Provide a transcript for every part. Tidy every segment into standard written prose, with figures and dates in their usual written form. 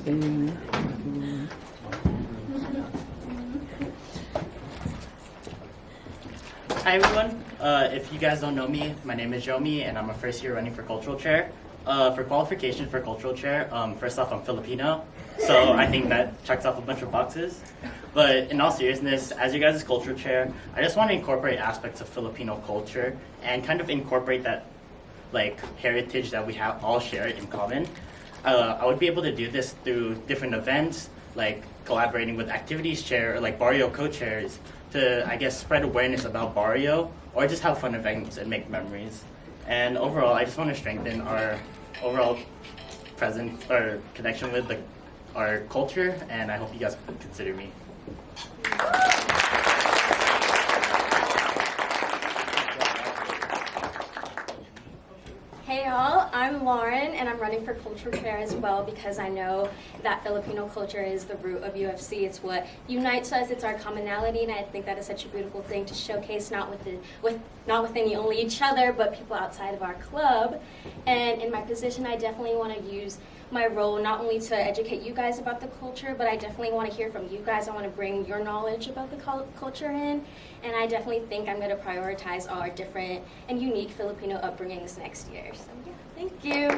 Hi everyone. If you guys don't know me, my name is Jomi, and I'm a first year running for cultural chair. For qualification for cultural chair, first off, I'm Filipino, so I think that checks off a bunch of boxes. But in all seriousness, as you guys' cultural chair, I just want to incorporate aspects of Filipino culture and kind of incorporate that heritage that we have all share in common. I would be able to do this through different events, like collaborating with activities chair or like barrio co-chairs to, I guess, spread awareness about barrio or just have fun events and make memories. And overall, I just want to strengthen our overall presence or connection with our culture, and I hope you guys consider me. Hey y'all, I'm Lauren and I'm running for cultural chair as well because I know that Filipino culture is the root of UFC. It's what unites us, it's our commonality, and I think that is such a beautiful thing to showcase not within only each other, but people outside of our club. And in my position, I definitely want to use my role not only to educate you guys about the culture, but I definitely want to hear from you guys. I want to bring your knowledge about the culture in, and I definitely think I'm going to prioritize our different and unique Filipino upbringings next year. So yeah, thank you.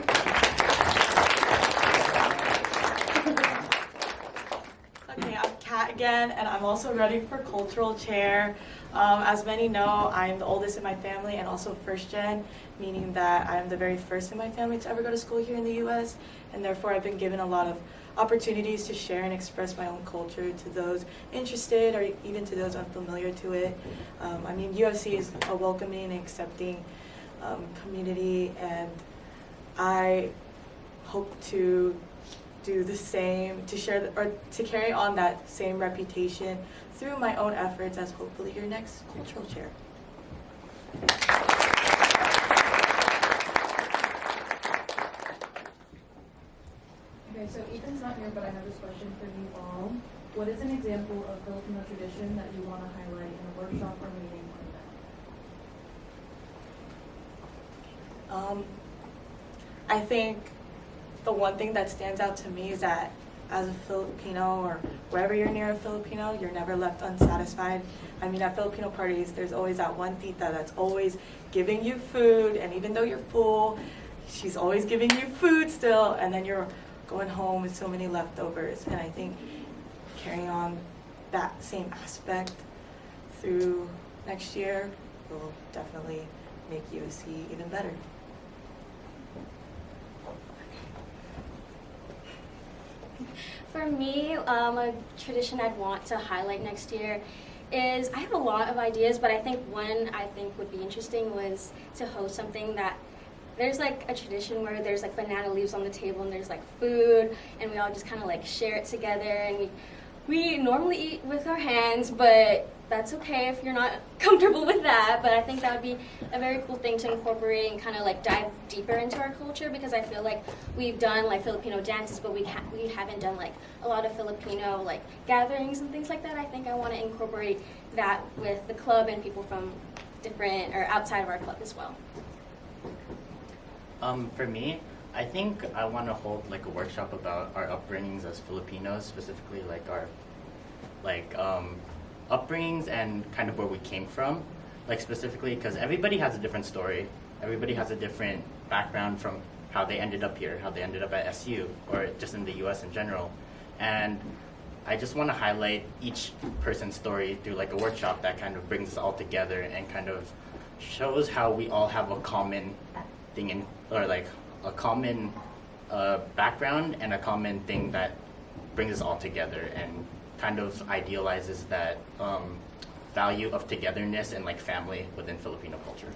Okay, I'm Kat again, and I'm also running for cultural chair. As many know, I'm the oldest in my family and also first gen, meaning that I'm the very first in my family to ever go to school here in the U.S., and therefore I've been given a lot of opportunities to share and express my own culture to those interested or even to those unfamiliar to it. UFC is a welcoming and accepting community, and I hope to do the same, to share or to carry on that same reputation through my own efforts as hopefully your next cultural chair. Okay, so Ethan's not here, but I have this question for you all. What is an example of Filipino tradition that you want to highlight in a workshop or meeting or event? I think the one thing that stands out to me is that as a Filipino, or wherever you're near a Filipino, you're never left unsatisfied. I mean, at Filipino parties, there's always that one tita that's always giving you food, and even though you're full, she's always giving you food still, and then you're going home with so many leftovers. And I think carrying on that same aspect through next year will definitely make USC even better. For me, a tradition I'd want to highlight next year is, I have a lot of ideas, but I think one I think would be interesting was to host something that there's like a tradition where there's like banana leaves on the table and there's like food, and we all just kind of like share it together, and we normally eat with our hands, but that's okay if you're not comfortable with that. But I think that would be a very cool thing to incorporate and kind of like dive deeper into our culture, because I feel like we've done like Filipino dances, but we haven't done like a lot of Filipino like gatherings and things like that. I think I want to incorporate that with the club and people from different or outside of our club as well. For me, I think I want to hold like a workshop about our upbringings as Filipinos, specifically like our upbringings and kind of where we came from, like specifically because everybody has a different story. Everybody has a different background from how they ended up here, how they ended up at SU, or just in the US in general. And I just want to highlight each person's story through like a workshop that kind of brings us all together and kind of shows how we all have a common thing in, or like a common background and a common thing that brings us all together and kind of idealizes that value of togetherness and like family within Filipino culture.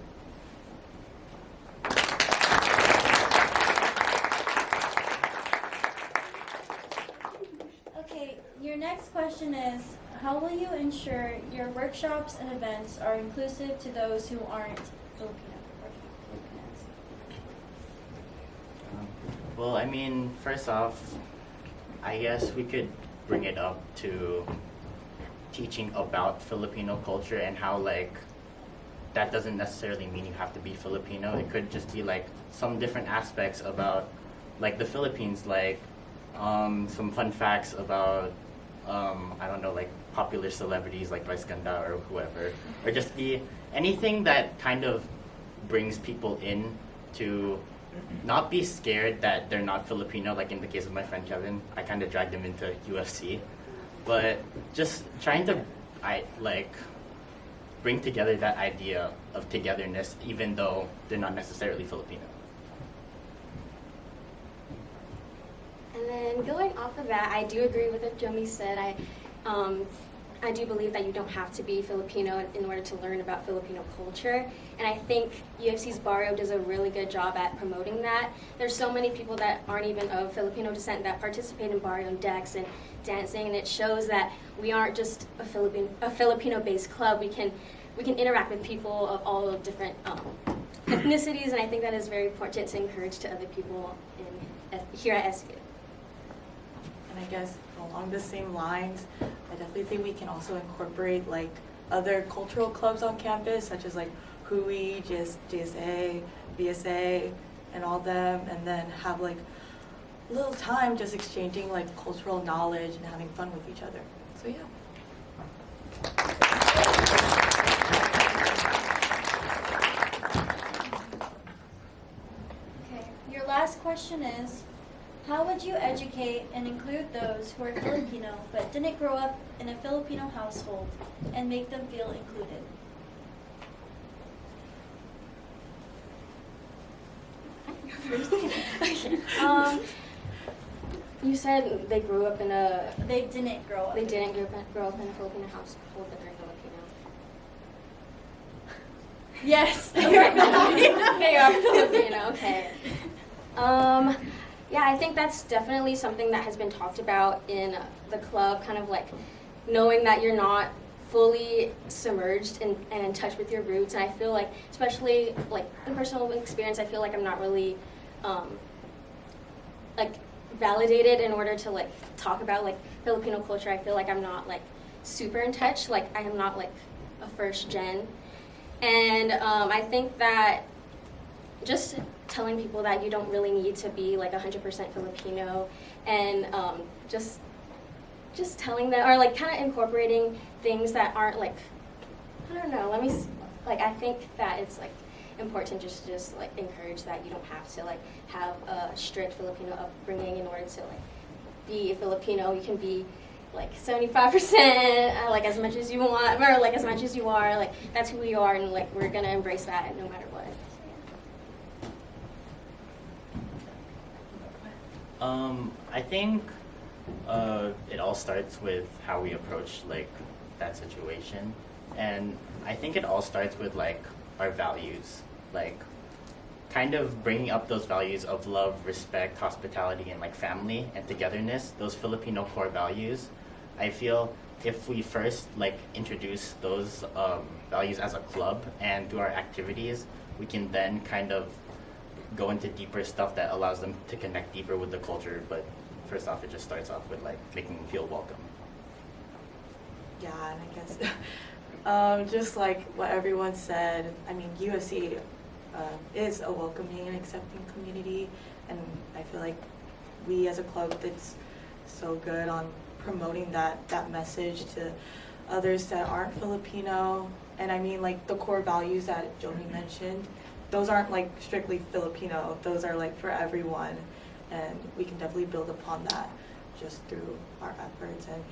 Okay, your next question is, how will you ensure your workshops and events are inclusive to those who aren't Filipino? Well, I mean, first off, I guess we could bring it up to teaching about Filipino culture and how like that doesn't necessarily mean you have to be Filipino. It could just be like some different aspects about like the Philippines, like some fun facts about, I don't know, like popular celebrities like Vice Ganda or whoever, or just anything that kind of brings people in to not be scared that they're not Filipino, like in the case of my friend Kevin. I kind of dragged him into UFC, but just trying to, bring together that idea of togetherness, even though they're not necessarily Filipino. And then going off of that, I do agree with what Jomi said. I do believe that you don't have to be Filipino in order to learn about Filipino culture. And I think UFC's Barrio does a really good job at promoting that. There's so many people that aren't even of Filipino descent that participate in Barrio and decks and dancing, and it shows that we aren't just a Filipino-based club. We can interact with people of all different ethnicities, and I think that is very important to encourage to other people here at SU. And I guess along the same lines, I definitely think we can also incorporate like other cultural clubs on campus, such as like Hui, JSA, BSA, and all them, and then have like a little time just exchanging like cultural knowledge and having fun with each other. So yeah. Okay, your last question is, how would you educate and include those who are Filipino but didn't grow up in a Filipino household and make them feel included? Okay. You said they grew up in a. They didn't grow up. They didn't grow up in a Filipino household, but they're Filipino. Yes, they are Filipino. They are Filipino. Okay. Yeah, I think that's definitely something that has been talked about in the club, kind of like knowing that you're not fully submerged and in touch with your roots. And I feel like, especially like in personal experience, I feel like I'm not really like validated in order to like talk about like Filipino culture. I feel like I'm not like super in touch. Like I am not like a first gen. And I think that just telling people that you don't really need to be like 100% Filipino, and just telling them, or like kind of incorporating things that aren't like, I don't know, I think that it's like important just like encourage that you don't have to like have a strict Filipino upbringing in order to like be a Filipino. You can be like 75%, like as much as you want, or like as much as you are, like that's who we are, and like we're gonna embrace that no matter what. I think it all starts with how we approach like that situation, and I think it all starts with like our values, like kind of bringing up those values of love, respect, hospitality, and like family and togetherness, those Filipino core values. I feel if we first like introduce those values as a club and through our activities, we can then kind of go into deeper stuff that allows them to connect deeper with the culture. But first off, it just starts off with like making them feel welcome. Yeah, and I guess just like what everyone said, I mean, UFC is a welcoming and accepting community, and I feel like we as a club that's so good on promoting that message to others that aren't Filipino. And I mean, like the core values that Jomi mentioned, those aren't like strictly Filipino, those are like for everyone, and we can definitely build upon that just through our efforts and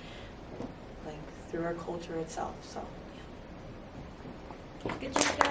like through our culture itself. So Good job, guys.